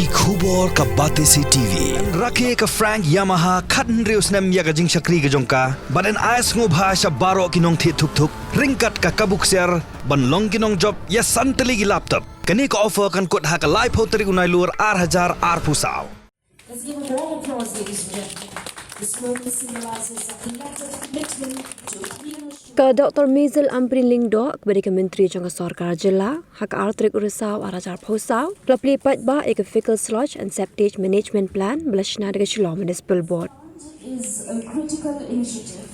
ki khubor ka bate si TV rakhe ka Frank Yamaha khatn reus nem ya ga jing shakri ga jongka baden ais ngo bhasha baro kinong thi thuk thuk ringkat ka kabuk ser ban long kinong job ya santali gi laptop kani ka offer kan kot ha ka live hoteri unai lur 8000 ar pusau. Let's give a round of applause, ladies and gentlemen. This moment symbolizes a collective commitment to clean. Ka Dr. Mizil Amrin Lingdo kepada Menteri Jangka Sarkar Jilla hak artrik urusau arajar posau kelapli patba ek fecal sludge and septage management plan belashna dengan Shillong Municipal Board Is a critical initiative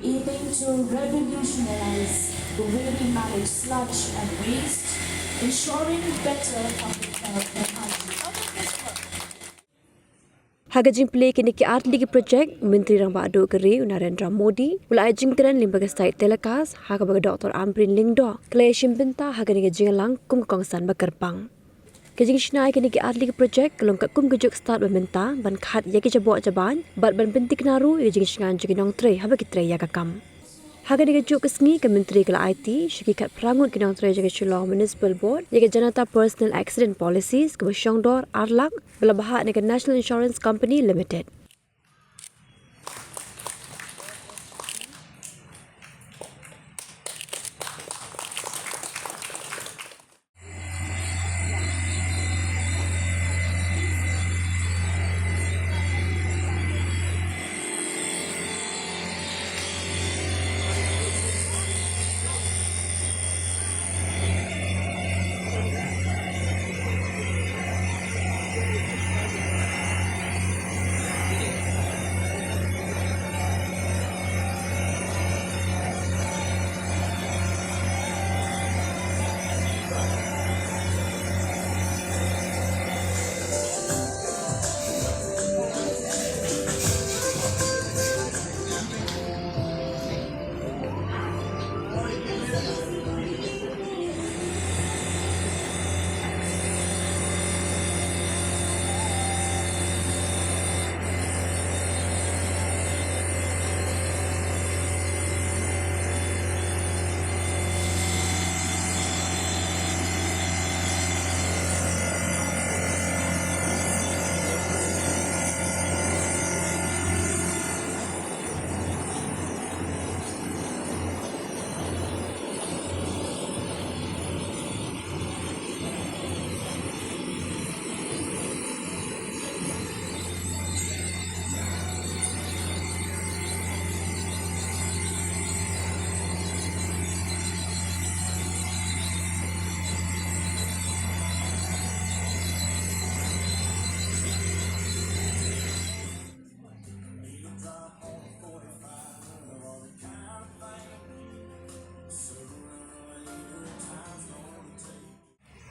aiming to revolutionize the way we manage sludge and waste, ensuring better public health and hygiene. Haga jimple kini ki art ligi project Menteri Rang Badu Keri Narendra Modi ulai jingkran limbaga state telekas haga baga Dr. Amrin Lingdo klay shimbinta haga ni jingalang kum kongsan bakerpang kejing shnai kini ki art ligi project kelong kum gejuk start beminta ban khat ya ki jabo jaban bat ban pentik naru kejing shngan jinginong tre haba ki tre ya kakam haga ni gejuk kesngi ke Menteri kala IT syikikat perangut kinong tre jaga Shillong Municipal Board ya Janata Personal Accident Policies ke Syongdor Arlak belabahak dengan National Insurance Company Limited.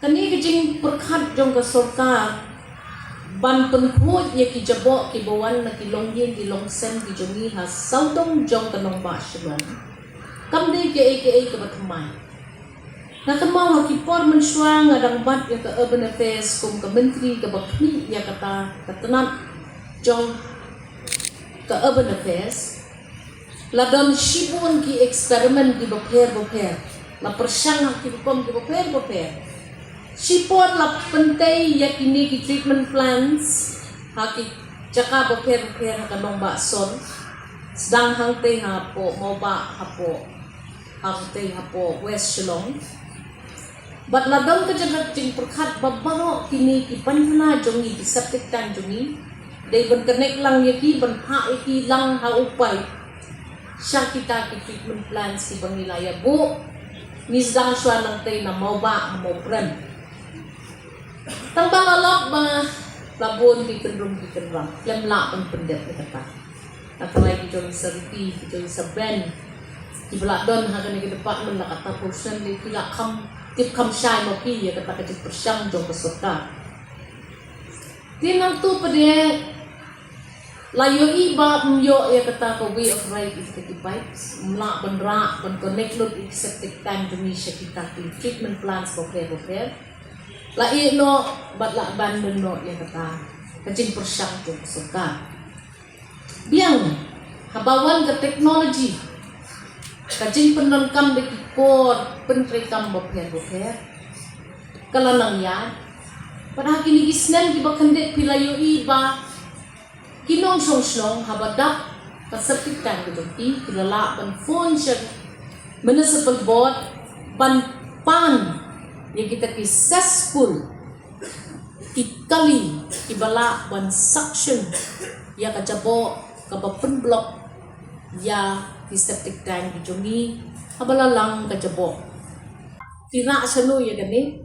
Kani kejing perkhat jong ke sorkar ban penghut ye ki jabok ki bawan na ki longyen ki longsem ki jongi ha saudong jong ke nong ba shban kam de ke ke batmai na kamau ha ki por mensuang adang bat ya ke urban affairs kum ke menteri ke bakni ya kata ketenat jong ke urban affairs ladon shibun ki eksperimen di boper la persang ha ki kom ki boper Sipon la pentai yakini ki treatment plans haki jaka boper kanong bakson sedang hang te hapo moba hapo hang te hapo West Shillong bat ladong ke jagat jing perkhat babaro kini ki panhana jongi ki septic tank jongi dei ban connect lang yaki ban pha yaki lang ha upai syakita ki treatment plans ki bangilaya bu nisdang shwa nang te na moba mo brand Tambang alok ba labon di kendrum lem la pun pendet ni kata akalai ki jong serti ki jong saben di belak don ha kan ki depak men la kata portion di kila kam tip kam shai mo pi ya kata ka persang jong peserta tinang tu pede layo iba myo ya kata ko way of right is the bikes mla benra ben connect load septic tank Indonesia kita ki treatment plans boker lai no bat la bandung no yang kata kecing persang tu suka biang habawan ke teknologi kecing penonkan de kor pentrekam boper kalanang ya Pada kini isnem ki bakandet pilayo iba kinong song habadak kasatikan gitu kilala ban phone siya municipal board ban pan ya kita ki successful ikali ibala ban section ya kajabo kabapen block ya ki septic tank kijungi habala lang kajabo tira sanu ya gani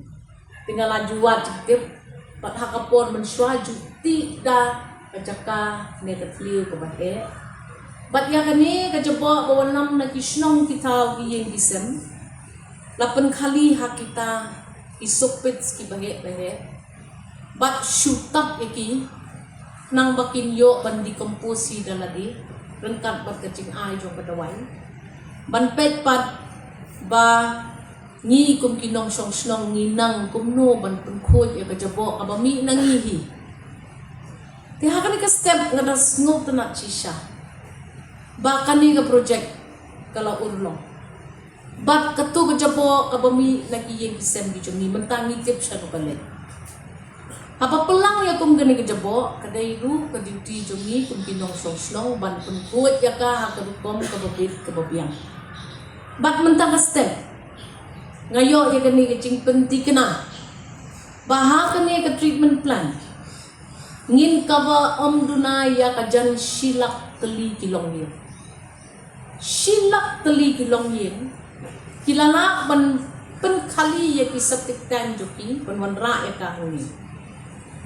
tinggal lajuat tip pat hakapon mensuaju tidak kajaka negatif ke bahe bat ya kani kajaba bawanam na kisnong kita giyeng isem 8 kali hak kita isupit ki bahe bat syutap iki nang bakin yo ban dikomposi daladi rengkat bat kecing ai jong kadawai ban pet pat ba ni kum kinong song nginang kum no ban pengkhot ya kajabo abami nangihi ti hakani ka step ngadas ngop na chisha ba kani ka project kala urlong bat katu kajabo abami nakiyeng isem bijumi mentangi tip siya no balik apa pelang ya kum gani kajabo kadai ru ka duty jumi kum kinong song ban pengkhot ya ka hakadukom kababit kababiang bat mentang ka step ngayo ya kani kecing penting kena bahak kani ke treatment plan ngin kaba duna ya kajan silak teli kilong yin kilana ban pen kali ya ki septic tank joki ban wan ra ya ka huni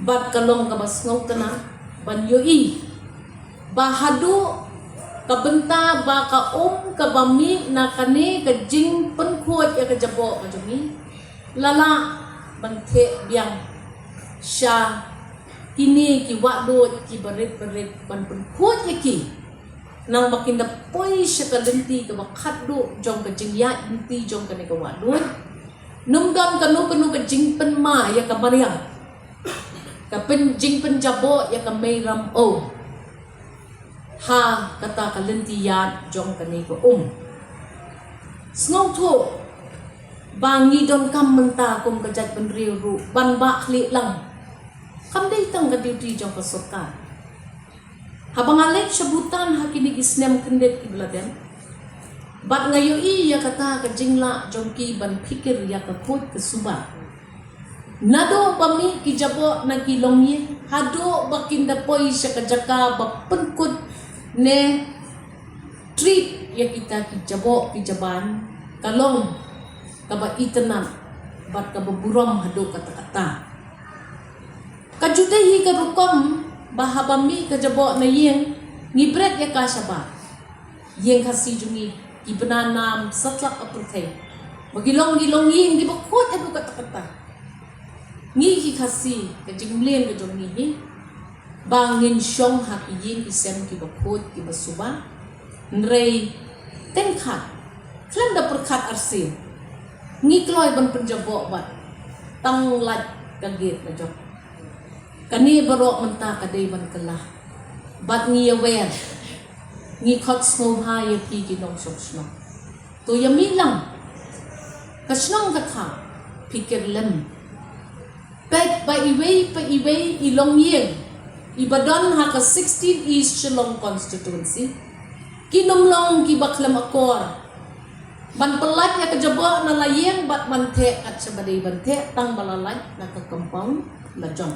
bat kalong ka bas ngau tena ban yoi bahadu kabenta ba ka ka bami na kani ka jing penkhot ya ka jabo ka jumi lala banthe biang sha kini ki wado ki barit ban penkhot ya ki nang bakin da poi sha ka lenti ka bakhat do jong ka jing ya inti jong ka ne ka wado num dam ka no ka jing pen ma ya ka mariang ka pen jing pen jabo ya ka meiram o ha kata kalentiyan jong kani ko snong tho bangi don kam menta kum kajat penriu ru ban ba khli lang kam dei tang ka duty jong ka sarkar habang alek sebutan hakini isnem kendet ki bladen bat ngayo i ya kata ka jingla jong ki ban pikir ya ka khot ka suba nado pami ki jabo na ki longye hado bakinda poi sya ka jaka ba penkut ne treat ya kita ki jabo ki jaban kalong kaba itenan bat ka buram hado kata-kata kajudehi ka rukom bahabami ka jabo na yeng ngibret ya ka saba yeng kasi jungi ibananam satlak apurtay magilong yeng di bakot ado kata-kata ngi ki kasi ka jinglen ka jungi bangin syong hakiyin isem ki bakut ki basuba nrei tengkat klan da perkat arsin ngi kloy ban penjabo bat tang lat kaget na jok kani baro menta kadai ban kelah bat ngi aware ngi khot snow ha ya pi ki nong sok sno to yami lang kasnong katha pikir lem pek pa iwei ilong yeng Ibadan haka 16 East Shillong constituency kinumlong ki baklam akor ban pelat ya kejaba na layeng bat manthe at sabadai banthe tang balalay na ka compound na jong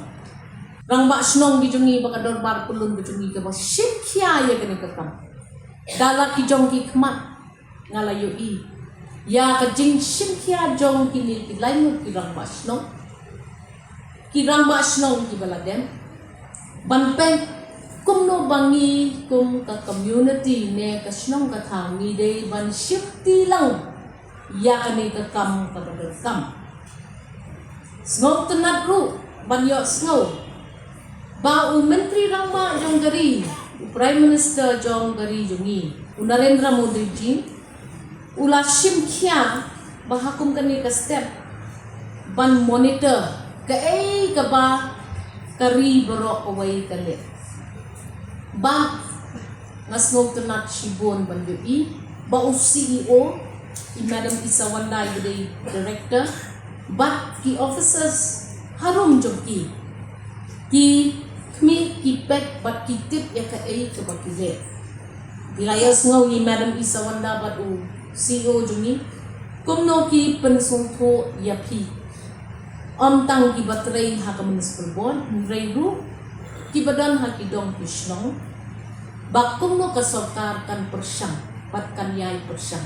rang ba snong di jungi bakador bar pulun di jungi ka ba shikya ya kene ka kam dala ki jong ki khmat ngalayo i ya ka jing shikya jong ki ni ki lainu ki rang ba snong ki baladen banpen kumno bangi kum ka community ne ka snong ka thangi de ban shifti lang ya kani ka kam ka kam snow tenat ru ban yo snow ba menteri rama jong gari prime minister jong gari jungi Narendra Modi ji ula shimkhya ba hakum kani ka step ban monitor ka ka ba kari berok away kali ba ngasngog tenat shibon bandu i ba CEO i Madam Isa Wanday the director but ki officers harum jong ki kmi ki pek bat ki tip ya ka ke bat ki le bilaya ngau ni Madam Isawanda bat u CEO jong ni kumno ki pensung tho ya phi tang ki batrei ha ka municipal board rei ru ki badan ha ki dong pisnong bakum no ka sarkar kan persyang pat kan yai persyang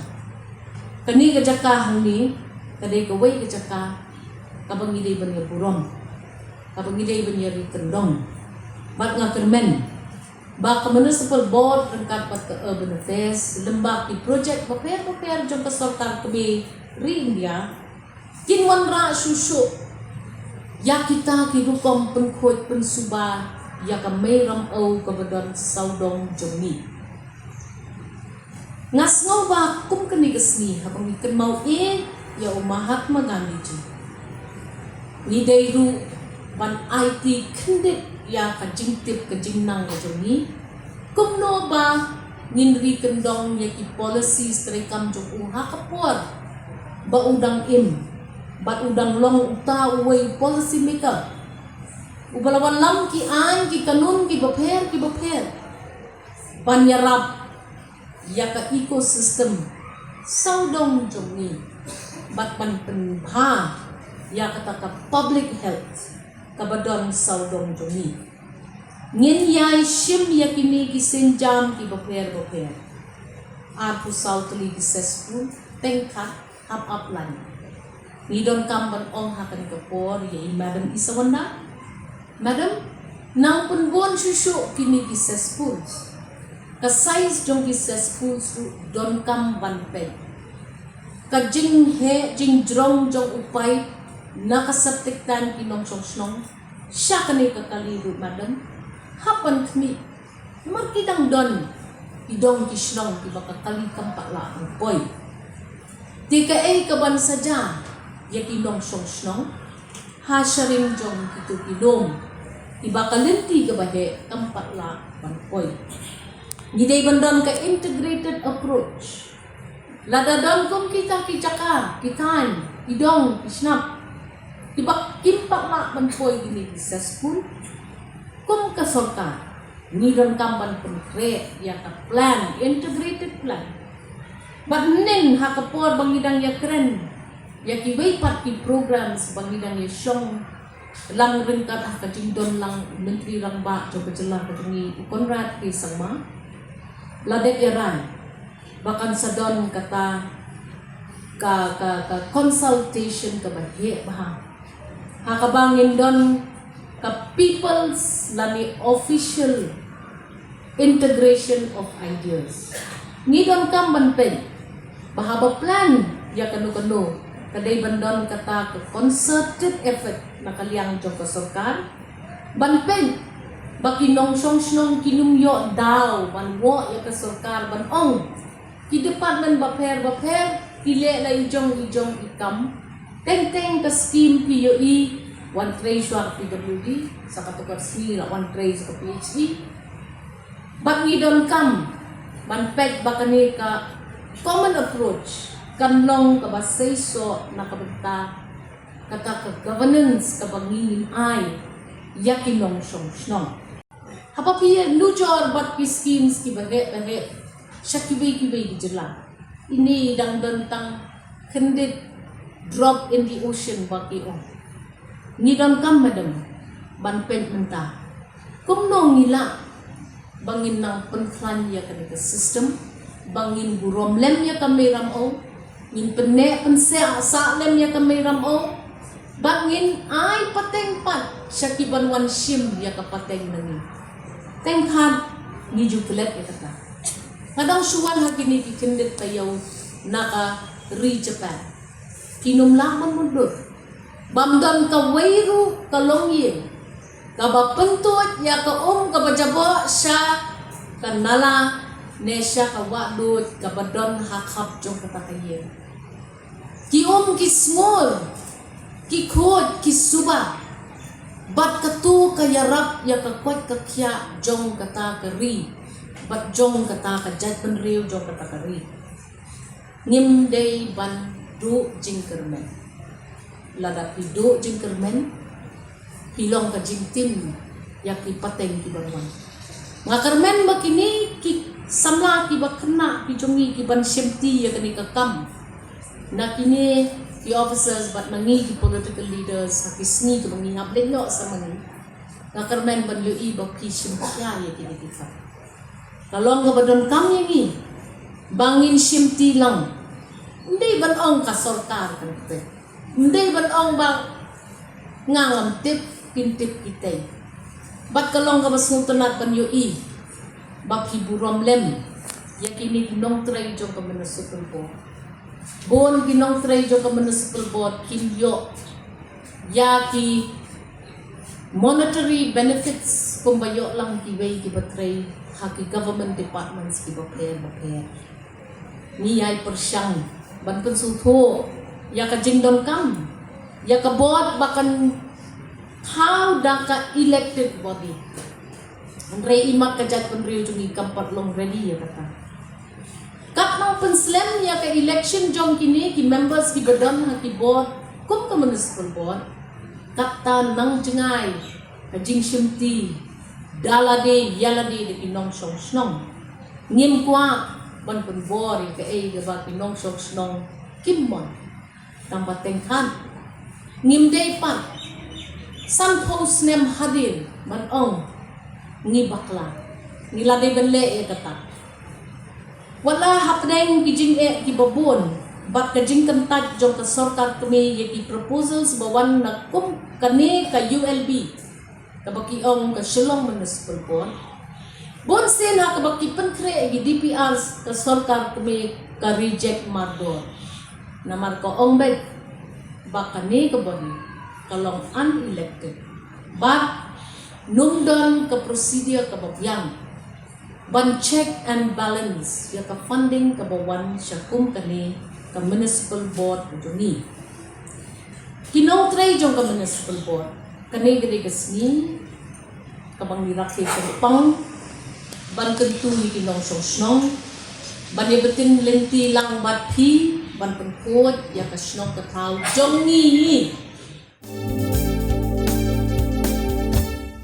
kani ka jaka hangni kadai ka wei ka jaka ka bangidai ban ya burom ka bangidai ban ya ri kendong bat nga kermen ba ka municipal board rengkat pat ka urban affairs lembak ki project paper jong ka sarkar ka be ri India kinwan ra susu ya kita ki rukom penkhoi pensuba ya ka mayram au ka badon saudong jomi ngas ngau ba kum kani kasni ha pang ikan mau ya Mahatma Gandhi ji ni dai ru ban IT khendit ya ka jingtip ka jingnang ya jomi kum no ba ngin ri kendong ya ki policies terekam jong ha ka por ba udang bat udang long uta uway policy maker ubalawan lam ki an ki kanun ki bapher panyarap ya ka ecosystem saudong jongni bat pan penha ya kata ka public health kabadon saudong jongni ngin yai shim ya kini ki senjam ki bapher arpu sautli ki sespu tengka up lan Nidon kamban ong hakan kapor ya Madam Isawanda Madam nang penbon susu kini ki cesspools ka size jong ki cesspools don kamban pe ka jing drong jong upay nakasaptiktan kinong song siya kani kakaliru Madam hapan kami markidang don idong kisnong ki bakakali kampala ang poy di ka kaban saja ya kinong song ha sharing jong kitu kidom iba kalenti ka bahe kampat la panpoy ngidai bandon ka integrated approach ladadon kum kita kijaka kitan idong isnap iba kimpak la panpoy gini successful kum ka sorka ngidon kamban konkret ya ka plan integrated plan badnen ha kapor bangidang ya keren ya ki wei pat ki programs bangidang ya syong lang ringkat ka jingdon lang menteri rang ba jo kejelang ketemi Konrad ki sangma ladek yaran bahkan sadon kata ka consultation ka bahe bah ha kabangin don ka people's lani official integration of ideas ngidon kamban pen bahaba plan ya kanu kadai bandon kata ke concerted effort nakaliang jong ka sarkar banpen baki nong song kinumyo daw ban wo ya ka sarkar ban ong ki department bapher ile la ijong ikam teng ka scheme PUE one tray swar PWD sa katukar sni la one tray sa PhD but we don't come ban pek bakani ka common approach kanlong kabasayso na kabagta kata ka governance kabanginin ay yakinong song hapapiya nujor bat ki schemes ki bahe siya kibay di jela ini dang tang kendit drop in the ocean baki ni dang kam Madam banpen menta kumnong nila bangin ng penklan ya kanika system bangin burom lem ya kameram in pense sa lem ya kameram bangin ay pateng pat siya kibanwan shim ya kapateng nangin tengkad ni jukulet ya kata kadang suwan hakini kikindit tayaw naka re-Japan kinumlaman mundur bamdon ka wayru kalongyin kabapentot ya ka kabajabo siya kanala ne siya kawadot kabadon hakap jong katakayin ki ki small ki khod ki suba bat katu kayarap ya kakwat kakya jong kata kari bat jong kata kajat penriu jong kata kari ngim day ban du jingkermen lada pidu jingkermen hilong ka jingtim ya ki pateng ki barwan ngakarmen makini ki samla ki bakna ki jongi ki ban shemti ya kani kakam na kini ki officers bat mangi ki political leaders ki sni ki mangi hable no samani ngakarmen ban lui bak ki shemtia ya kini kita kalong ga badon kam yangi bangin shemti lang hindi ban ong ka sarkar kan te hindi ban ong bang ngangam tip pintip kita bat kalong ka masuntunat ban yui bak hiburam lem yakini ginong tray jo ka municipal board bon ginong tray jo ka municipal board kinyo yaki monetary benefits kumbayo lang kiway ki batray haki government departments ki baper ni ay persyang ban konsulto ya ka jingdon kam ya ka board bakan how da ka elected body andre imak ka jat penriu jungi kampat long ready ya kata kap nang penslem ya ka election jong kini ki members ki badan ha ki board kum ka municipal board kapta nang jengai ka jing shimti dalade yalade de kinong song snong ngim kwa ban pun bor ka e ga ba kinong song snong kimmon tambah tengkan ngim day pa sam post nem hadin ban ong ngi bakla ngi lade benle e kata wala hapdeng kijing e ki babon bat kajing kentat jong ka sarkar kami ye ki proposals bawan na kum kane ka ULB kabaki ong ka Shillong Municipal Board bon sen ha kabaki penkre gi DPR ka sarkar kami ka reject mardor namar ko ong bed bakane ka body kalong unelected but nungdon ka procedure ka babyang ban check and balance ya ka funding ka bawan siya kum kani ka municipal board ni kinong tray jong ka municipal board kani gede kasni kabang nirakhe ka pang ban kentu ni kinong song ban yebetin lenti lang bat phi ban pengkot ya ka snong ka tau jong ni